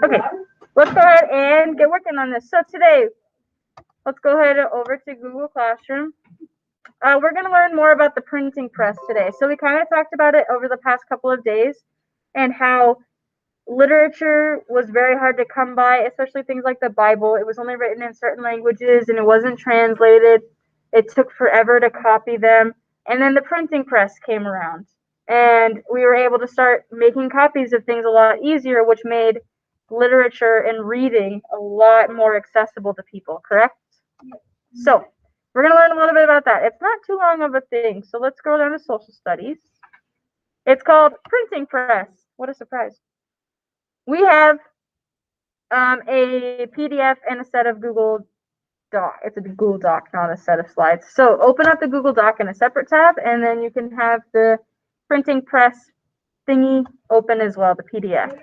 Okay, let's go ahead and get working on this. So today, let's go ahead over to Google Classroom. We're going to learn more about the printing press today. So we kind of talked about it over the past couple of days and how literature was very hard to come by, especially things like the Bible. It was only written in certain languages and it wasn't translated. It took forever to copy them. And then the printing press came around and we were able to start making copies of things a lot easier, which made literature and reading a lot more accessible to people, correct? So we're going to learn a little bit about that. It's not too long of a thing. So let's go down to social studies. It's called printing press. What a surprise. We have a PDF and a set of Google Doc. It's a Google Doc, not a set of slides. So open up the Google Doc in a separate tab, and then you can have the printing press thingy open as well, the PDF.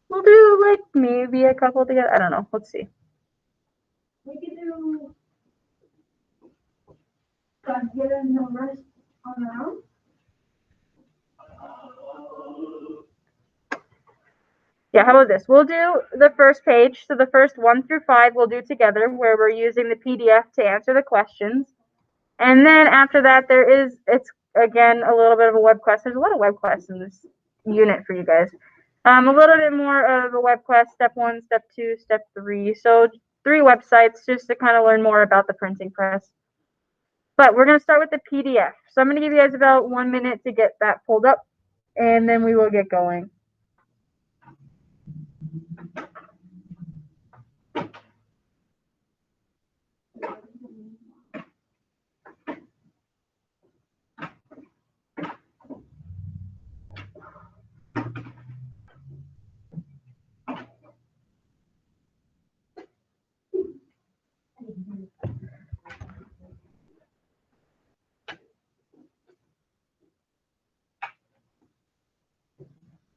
We'll do like maybe a couple together. I don't know. Let's see. We could do calculated numbers on our own. Yeah, how about this? We'll do the first page. So the first 1 through 5 we'll do together, where we're using the PDF to answer the questions. And then after that, it's again a little bit of a web quest. There's a lot of web quests in this unit for you guys. A little bit more of a web quest, step 1, step 2, step 3. So 3 websites just to kind of learn more about the printing press. But we're going to start with the PDF. So I'm going to give you guys about 1 minute to get that pulled up, and then we will get going.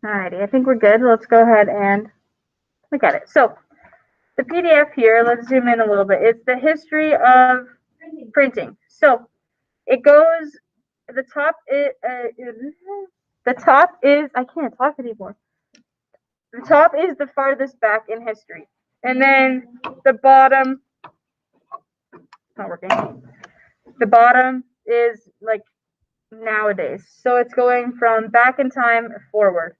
Alrighty, I think we're good. Let's go ahead and look at it. So the PDF here, let's zoom in a little bit. It's the history of printing. So it goes, the top is, I can't talk anymore. The top is the farthest back in history. And then the bottom, not working. The bottom is like nowadays. So it's going from back in time forward.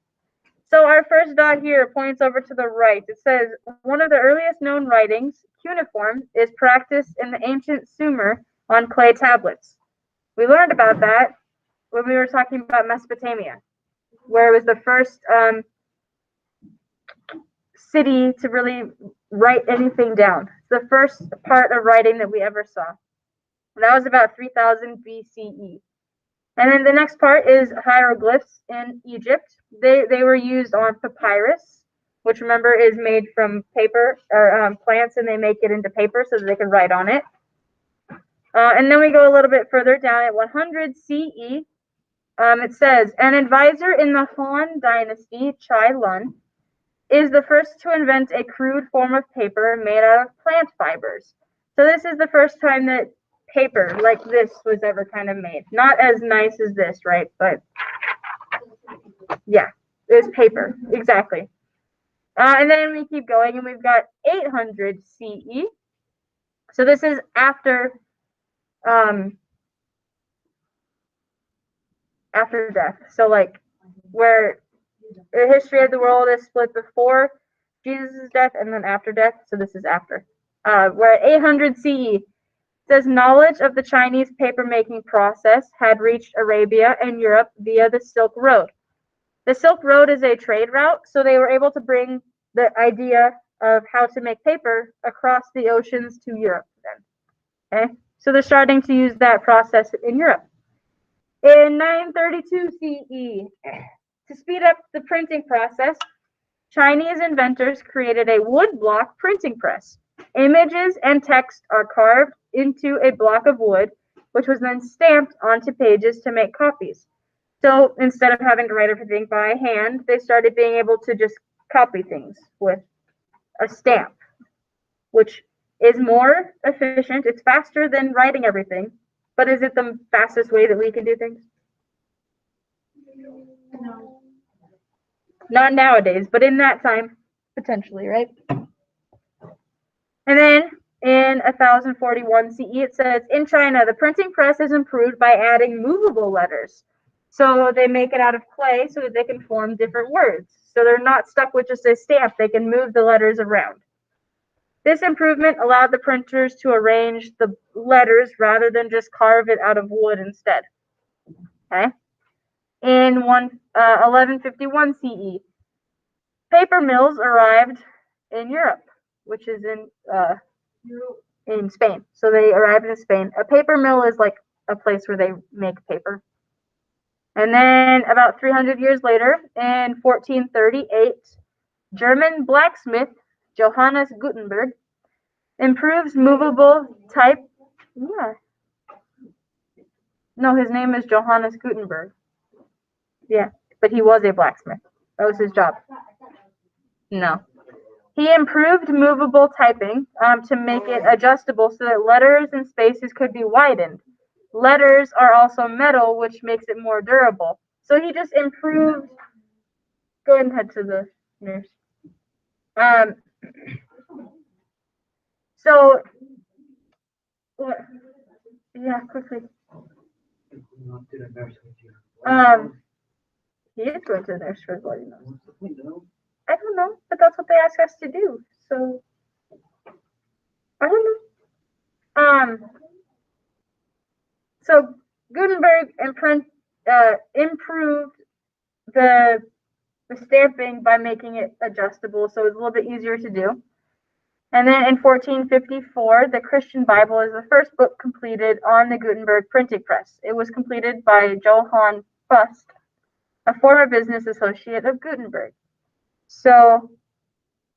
So our first dot here points over to the right. It says, one of the earliest known writings, cuneiform, is practiced in the ancient Sumer on clay tablets. We learned about that when we were talking about Mesopotamia, where it was the first city to really write anything down. It's the first part of writing that we ever saw. That was about 3000 BCE. And then the next part is hieroglyphs in Egypt. They were used on papyrus, which remember is made from paper or plants, and they make it into paper so that they can write on it. And then we go a little bit further down at 100 CE. It says, an advisor in the Han dynasty, Chai Lun, is the first to invent a crude form of paper made out of plant fibers. So this is the first time that paper like this was ever kind of made. Not as nice as this, right? But yeah, it's paper, exactly. And then we keep going, and we've got 800 CE. So this is after death. So like where the history of the world is split before Jesus' death and then after death. So this is after. We're at 800 CE. Says knowledge of the Chinese paper-making process had reached Arabia and Europe via the Silk Road. The Silk Road is a trade route, so they were able to bring the idea of how to make paper across the oceans to Europe then. Okay? So they're starting to use that process in Europe. In 932 CE, to speed up the printing process, Chinese inventors created a woodblock printing press. Images and text are carved into a block of wood, which was then stamped onto pages to make copies. So instead of having to write everything by hand, they started being able to just copy things with a stamp, which is more efficient. It's faster than writing everything, but is it the fastest way that we can do things? No. Not nowadays, but in that time, potentially, right? And then in 1041 CE, it says, in China, the printing press is improved by adding movable letters. So they make it out of clay so that they can form different words. So they're not stuck with just a stamp. They can move the letters around. This improvement allowed the printers to arrange the letters rather than just carve it out of wood instead. Okay. In 1151 CE, paper mills arrived in Europe, which is in Spain. So they arrived in Spain. A paper mill is like a place where they make paper. And then about 300 years later, in 1438, German blacksmith Johannes Gutenberg improves movable type. Yeah. No, his name is Johannes Gutenberg. Yeah, but he was a blacksmith. That was his job. No. He improved movable typing to make it adjustable so that letters and spaces could be widened. Letters are also metal, which makes it more durable. So he just improved. Go ahead and head to the nurse. So, yeah, quickly. He is going to the nurse for his bloody nose. I don't know, but that's what they ask us to do. So, I don't know. So Gutenberg improved the stamping by making it adjustable, so it's a little bit easier to do. And then in 1454, the Christian Bible is the first book completed on the Gutenberg printing press. It was completed by Johannes Fust, a former business associate of Gutenberg. So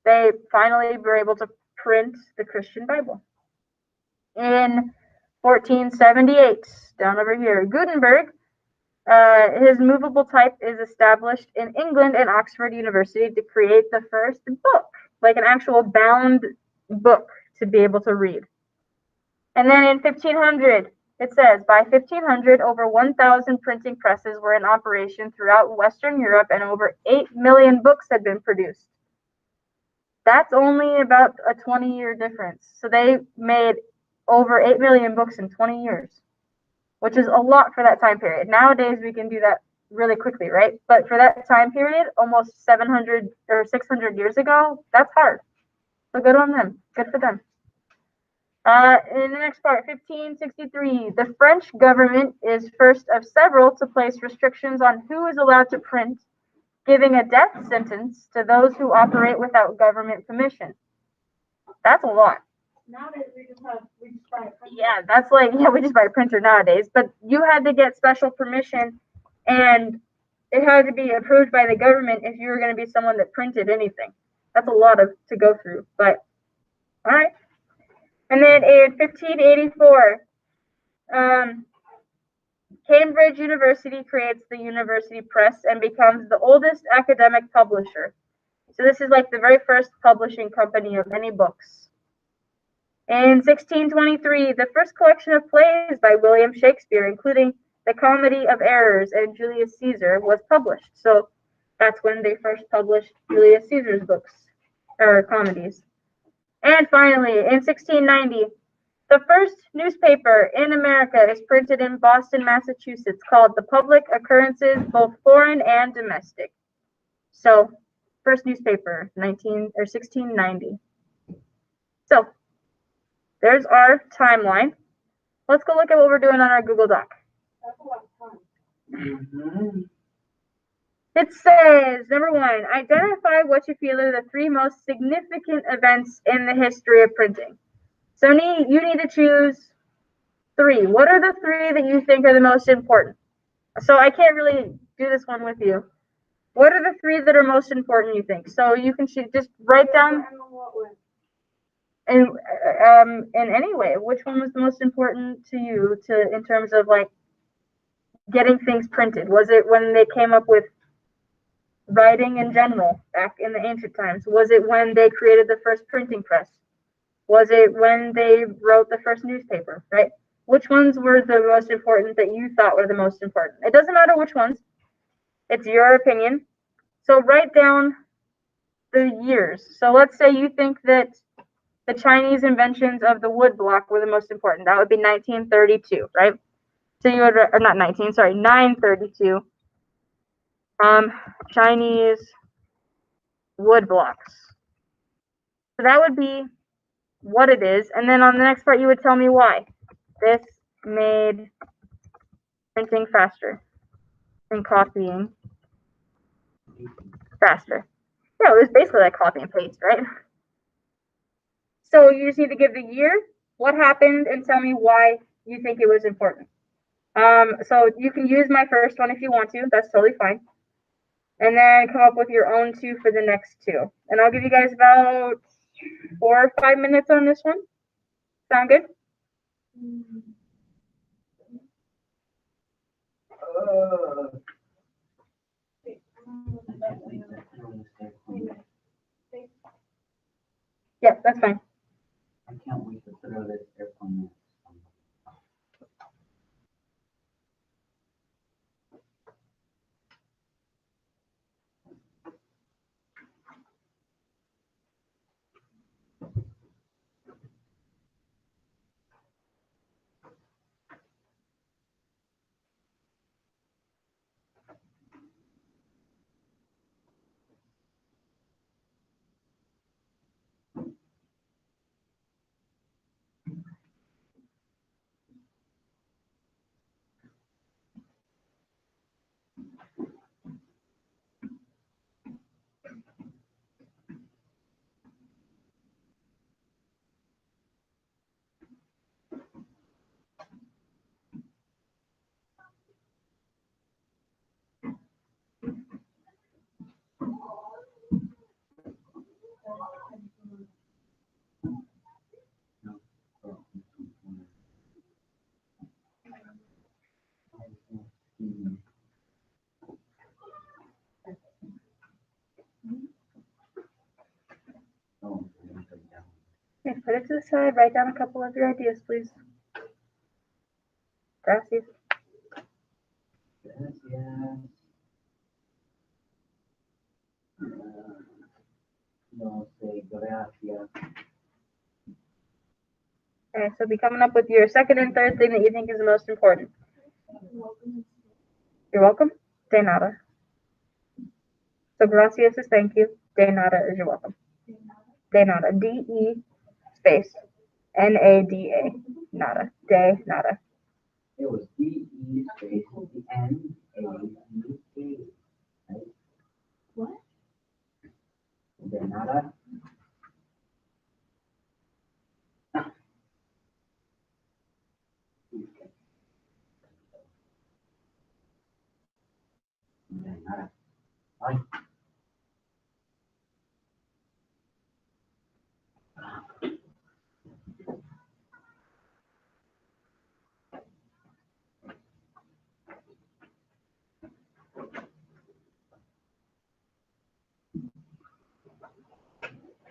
they finally were able to print the Christian Bible. In 1478, down over here, Gutenberg, his movable type is established in England and Oxford University to create the first book, like an actual bound book to be able to read. And then in 1500, it says, by 1500, over 1,000 printing presses were in operation throughout Western Europe and over 8 million books had been produced. That's only about a 20-year difference. So they made over 8 million books in 20 years, which is a lot for that time period. Nowadays, we can do that really quickly, right? But for that time period, almost 700 or 600 years ago, that's hard. So good on them. Good for them. In the next part, 1563, the French government is first of several to place restrictions on who is allowed to print, giving a death sentence to those who operate without government permission. That's a lot. Nowadays we just buy a printer. Yeah, that's like, yeah, we just buy a printer nowadays, but you had to get special permission and it had to be approved by the government if you were going to be someone that printed anything. That's a lot to go through, but all right. And then in 1584, Cambridge University creates the University Press and becomes the oldest academic publisher. So this is like the very first publishing company of any books. In 1623, the first collection of plays by William Shakespeare, including The Comedy of Errors and Julius Caesar, was published. So that's when they first published Julius Caesar's books, or comedies. And finally, in 1690, the first newspaper in America is printed in Boston, Massachusetts, called The Public Occurrences, both foreign and domestic. So, first newspaper, 1690. So, there's our timeline. Let's go look at what we're doing on our Google Doc. That's a lot of time. It says, number 1, identify what you feel are the 3 most significant events in the history of printing. So you need to choose 3. What are the 3 that you think are the most important? So I can't really do this one with you. What are the 3 that are most important, you think? So you can just write down in any way. Which one was the most important to you in terms of like getting things printed? Was it when they came up with writing in general back in the ancient times? Was it when they created the first printing press? Was it when they wrote the first newspaper, right? Which ones were the most important that you thought were the most important? It doesn't matter which ones. It's your opinion. So write down the years. So let's say you think that the Chinese inventions of the wood block were the most important. That would be 1932, right? So you would, or not 19, sorry, 932. Chinese wood blocks. So that would be what it is. And then on the next part, you would tell me why. This made printing faster and copying faster. Yeah, it was basically like copy and paste, right? So you just need to give the year, what happened, and tell me why you think it was important. So you can use my first one if you want to. That's totally fine. And then come up with your own two for the next two. And I'll give you guys about 4 or 5 minutes on this one. Sound good? Yeah, that's fine. I can't wait to throw this airplane. Okay, put it to the side. Write down a couple of your ideas, please. Gracias. No sé, gracias. Okay, so be coming up with your second and third thing that you think is the most important. You're welcome. De nada. So gracias is thank you. De nada is you're welcome. De nada. D-E space N-A-D-A. Nada. De nada. It was D-E space N-A-D-A. Right? What? De nada. De nada. Bye.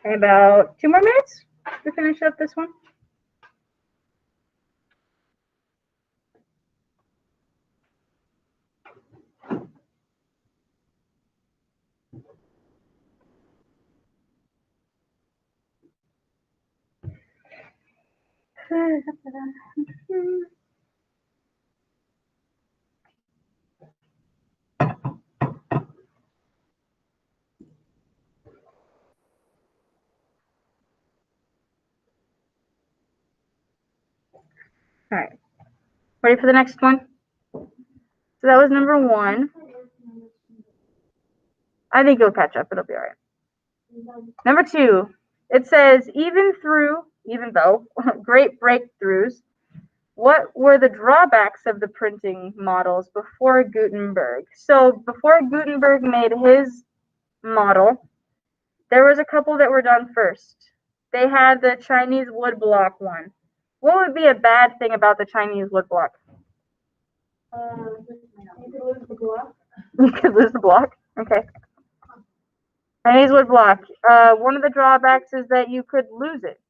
Okay, about 2 more minutes to finish up this one. All right. Ready for the next one? So that was number 1. I think you'll catch up. It'll be all right. Number 2. It says, even though great breakthroughs, what were the drawbacks of the printing models before Gutenberg? So before Gutenberg made his model, there was a couple that were done first. They had the Chinese woodblock one. What would be a bad thing about the Chinese woodblock? You could lose the block. You could lose the block. Okay. Chinese woodblock. One of the drawbacks is that you could lose it.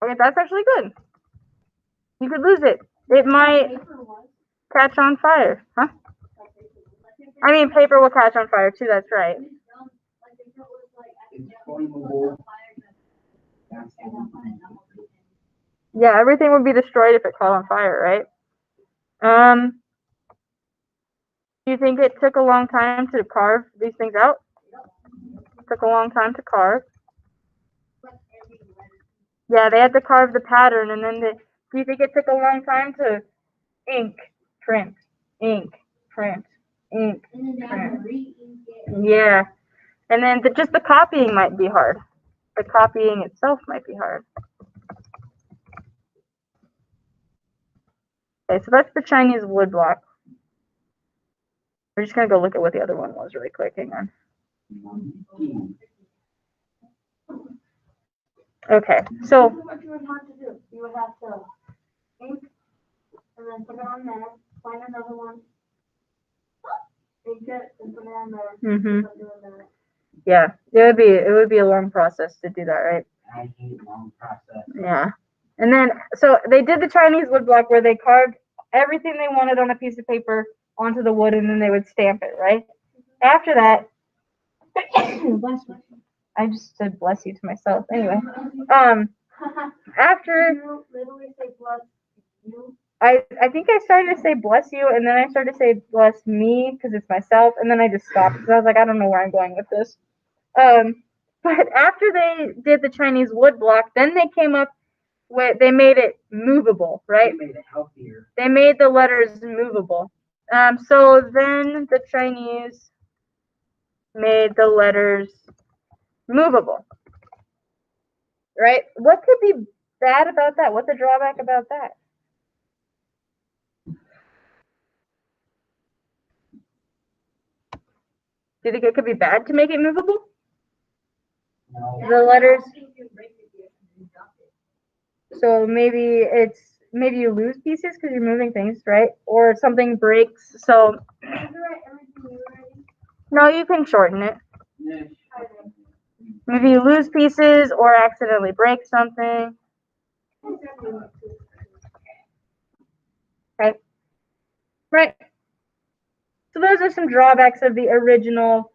Okay, that's actually good. You could lose it. It might Paper was. catch on fire, huh? Paper I mean, paper will catch on fire too. That's right. It's flammable. That's everything. Yeah, everything would be destroyed if it caught on fire, right? Do you think it took a long time to carve these things out? Took a long time to carve. Yeah, they had to carve the pattern, and then do you think it took a long time to ink, print, ink, print, ink, print? Yeah, and then just the copying might be hard. The copying itself might be hard. Okay, so that's the Chinese woodblock. We're just gonna go look at what the other one was really quick. Hang on. Okay, so What you would have to do, you would have to ink, and then put it on there, find another one, ink it, and put it on there. Mhm. Keep doing that. yeah, it would be a long process to do that, right? I hate long process. Yeah. And then so they did the Chinese woodblock where they carved everything they wanted on a piece of paper onto the wood, and then they would stamp it, right? After that, bless you. I just said bless you to myself. Anyway, after You literally say bless you. I think I started to say bless you, and then I started to say bless me because it's myself, and then I just stopped because I was like, I don't know where I'm going with this. But after they did the Chinese woodblock, then they came up with they made it movable, right? They made it healthier. They made the letters movable. So then the Chinese made the letters movable, right? What could be bad about that? What's a drawback about that? Do you think it could be bad to make it movable? No. The letters. So maybe you lose pieces because you're moving things, right? Or something breaks. So no, you can shorten it. Maybe you lose pieces or accidentally break something. Okay. Right. So those are some drawbacks of the original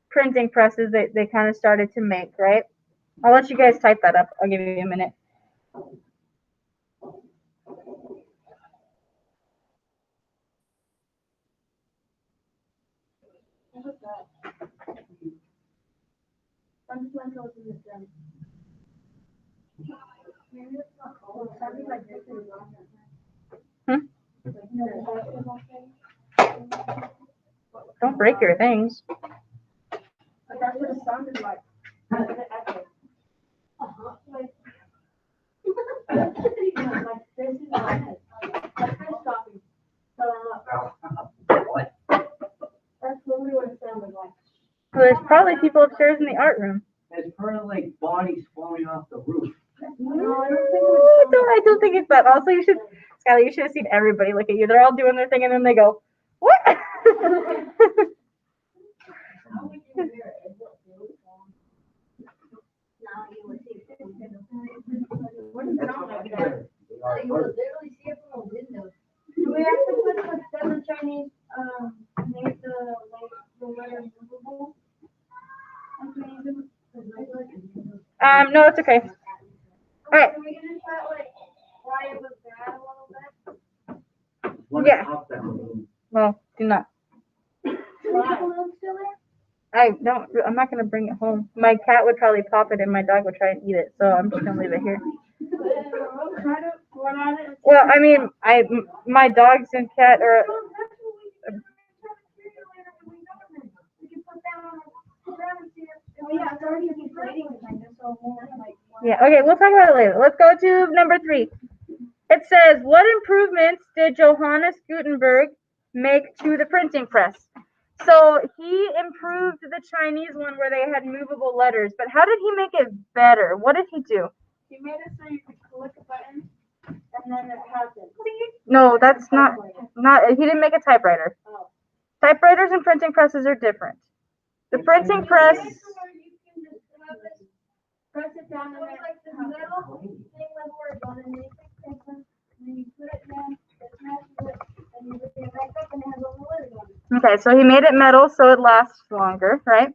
printing presses that they kind of started to make, right? I'll let you guys type that up. I'll give you a minute. Don't break your things. But that's what it sounded like. That's literally what it sounded like. So there's probably people upstairs in the art room. It's kind of like bodies falling off the roof. No, I don't think it was. I don't think it's that. Also, Skylar, you should have seen everybody look at you. They're all doing their thing, and then they go, "What?" Do we have to put the seven Chinese made the letters movable? No, it's okay. All right. Can we get into that, like, why it was bad a little bit? Yeah. Off that balloon. Well, do not. Is the balloon still there? I'm not gonna bring it home. My cat would probably pop it, and my dog would try and eat it. So I'm just gonna leave it here. Well, I mean, my dogs and cat are. Yeah, okay, we'll talk about it later. Let's go to number 3. It says, what improvements did Johannes Gutenberg make to the printing press? So he improved the Chinese one where they had movable letters, but how did he make it better? What did he do? He made it so you could click a button and then it happens. No, that's not, he didn't make a typewriter. Oh. Typewriters and printing presses are different. The printing press, Press it down and then like this metal thing like horizontal and then you put it down, it smashes it, and you bring it back up and it has all the letters on it. Okay, so he made it metal so it lasts longer, right?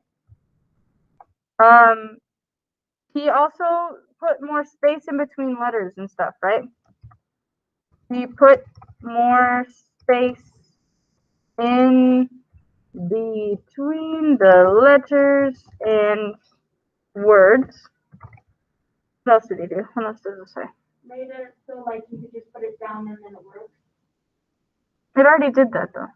He also put more space in between letters and stuff, right? He put more space in between the letters and words. What else did he do? What else does it say? Made it so like you could just put it down and then it works. It already did that though.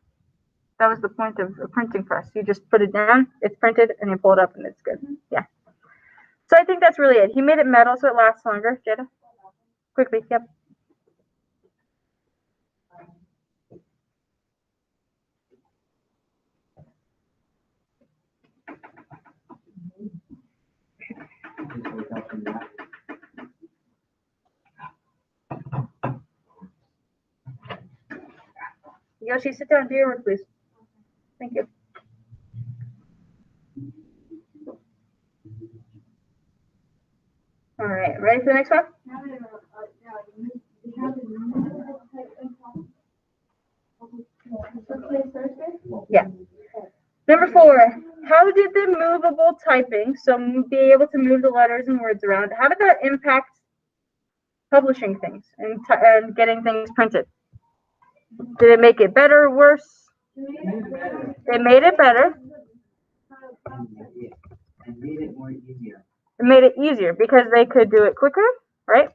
That was the point of a printing press. You just put it down, it's printed, and you pull it up and it's good. Yeah. So I think that's really it. He made it metal so it lasts longer. Jetta? Quickly, yep. Just wake up and that. Yoshi, sit down, do your work, please. Thank you. All right, ready for the next one? Yeah. Number 4, how did the movable typing, so be able to move the letters and words around, how did that impact publishing things and getting things printed? Did it make it better or worse? It made it better. And made it more easier. It made it easier because they could do it quicker, right?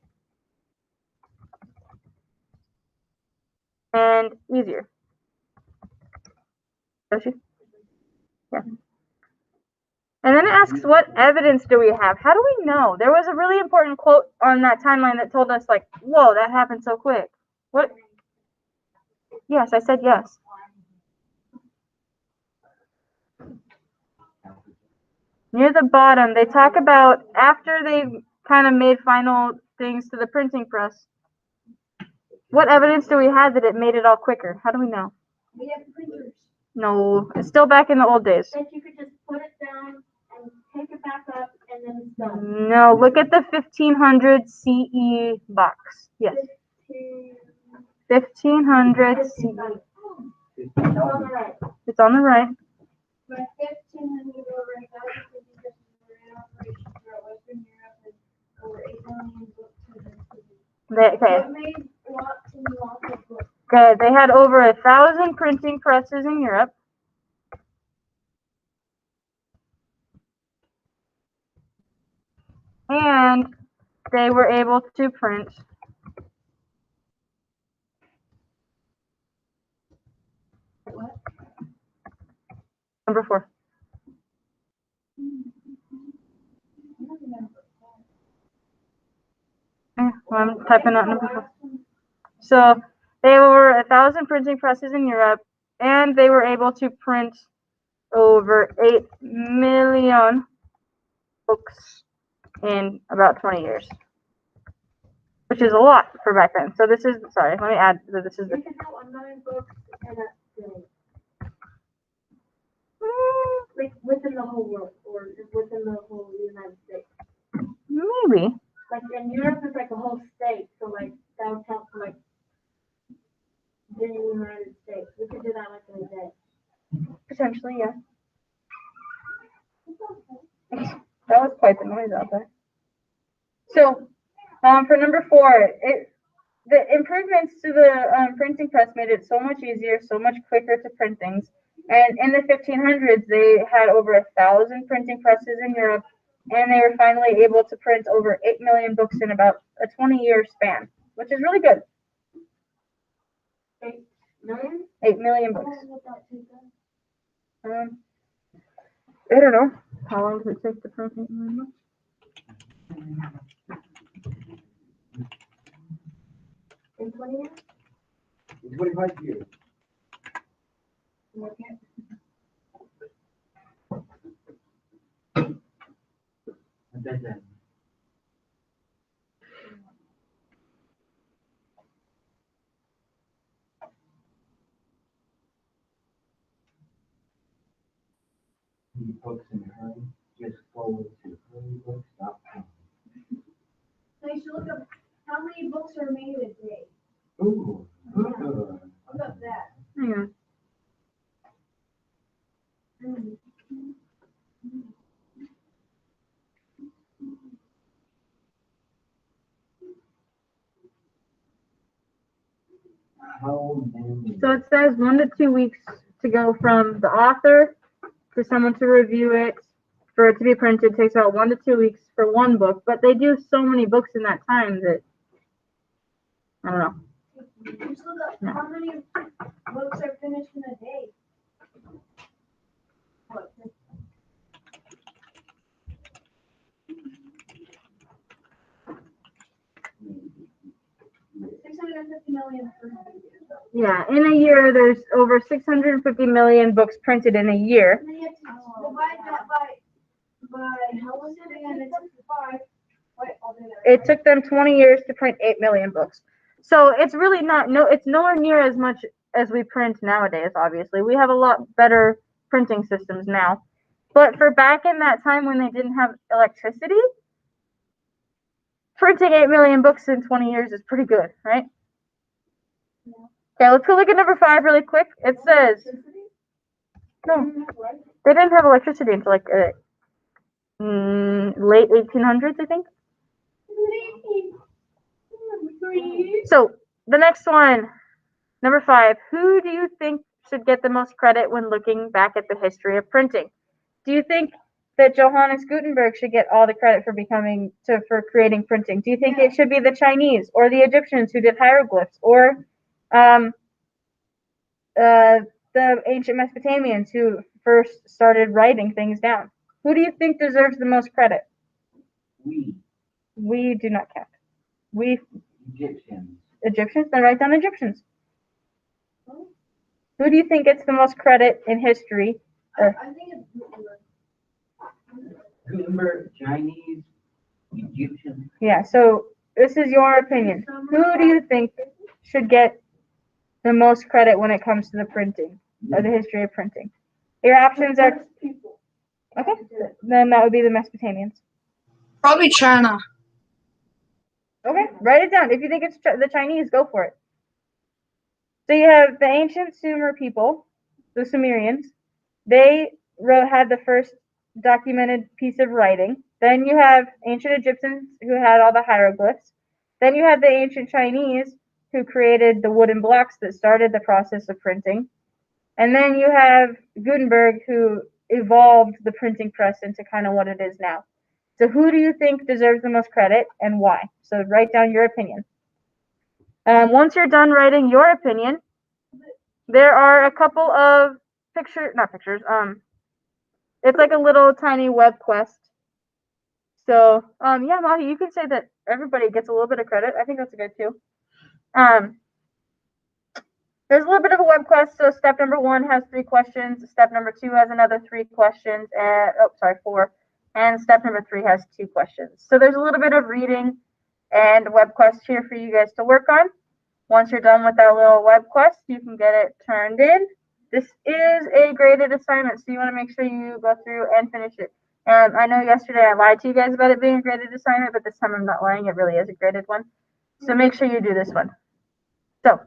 And easier. Yoshi? Yeah. And then it asks, what evidence do we have? How do we know? There was a really important quote on that timeline that told us, like, whoa, that happened so quick. What? Yes, I said yes. Near the bottom, they talk about after they kind of made final things to the printing press. What evidence do we have that it made it all quicker? How do we know? We have printers. No, it's still back in the old days. That you could just put it down and take it back up and then it's done. No, look at the 1500 CE box. Yes. 1500 CE. It's on the right. It's on the right. But 1500 over 1,000 just ran operations throughout Western Europe and over 8 million books. Okay. It made lots and lots of books. Okay, they had over 1,000 printing presses in Europe. And they were able to print number 4. Well, I'm typing out number 4. So they were 1,000 printing presses in Europe, and they were able to print over 8 million books in about 20 years, which is a lot for back then. So this is, sorry, let me add that this is the. You can have 1 million books in a day. Like within the whole world or within the whole United States. Maybe. Like in Europe, it's like a whole state, so like that would count for like the United States. We could do that like in a day. Potentially, yeah. That was quite the noise out there. So, for number 4, the improvements to the printing press made it so much easier, so much quicker to print things. And in the 1500s, they had over 1,000 printing presses in Europe, and they were finally able to print over 8 million books in about a 20-year span, which is really good. 8 million? 8 million books. How long would that take us? I don't know. How long does it take to print 8 million books? In 20 years? In 25 years. Okay. And then. Need books in a hurry, just go to hurrybooks.com. So you should look up how many books are made a day. Ooh, good. Look up that. Yeah. How many? So it says 1 to 2 weeks to go from the author to someone to review it. For it to be printed, takes about 1 to 2 weeks for one book, but they do so many books in that time that I don't know. Just look up how many books are finished in a day. What? 650 million. Yeah, in a year, there's over 650 million books printed in a year. And then you have to divide that by how was it again? It's 5. Wait, I'll do that. It took them 20 years to print 8 million books. So it's really it's nowhere near as much as we print nowadays, obviously. We have a lot better printing systems now. But for back in that time when they didn't have electricity, printing 8 million books in 20 years is pretty good, right? Yeah. Okay, let's go look at number 5 really quick. It says, no, they didn't have electricity until like late 1800s, I think. So the next one, number 5, who do you think should get the most credit when looking back at the history of printing? Do you think that Johannes Gutenberg should get all the credit for creating printing? Do you think it should be the Chinese or the Egyptians who did hieroglyphs, or the ancient Mesopotamians who first started writing things down? Who do you think deserves the most credit? We do not count. We Egyptians. Egyptians? Then write down Egyptians. Who do you think gets the most credit in history? I think it's Gutenberg. Gutenberg, Chinese, Egyptian. Yeah, so this is your opinion. Who do you think should get the most credit when it comes to the printing, or the history of printing? Your options are, okay, then that would be the Mesopotamians. Probably China. Okay, write it down. If you think it's the Chinese, go for it. So you have the ancient Sumer people, the Sumerians. They had the first documented piece of writing. Then you have ancient Egyptians who had all the hieroglyphs. Then you have the ancient Chinese who created the wooden blocks that started the process of printing. And then you have Gutenberg who evolved the printing press into kind of what it is now. So who do you think deserves the most credit and why? So write down your opinion. Once you're done writing your opinion, there are a couple of it's like a little tiny web quest. So, yeah, Mahi, you can say that everybody gets a little bit of credit. I think that's good too. There's a little bit of a web quest. So step number 1 has 3 questions. Step number 2 has another 3 questions. 4. And step number 3 has 2 questions. So there's a little bit of reading and web quest here for you guys to work on. Once you're done with that little web quest, you can get it turned in. This is a graded assignment, so you want to make sure you go through and finish it. I know yesterday I lied to you guys about it being a graded assignment, but this time I'm not lying. It really is a graded one. So make sure you do this one. So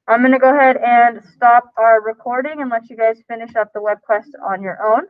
I'm going to go ahead and stop our recording and let you guys finish up the web quest on your own.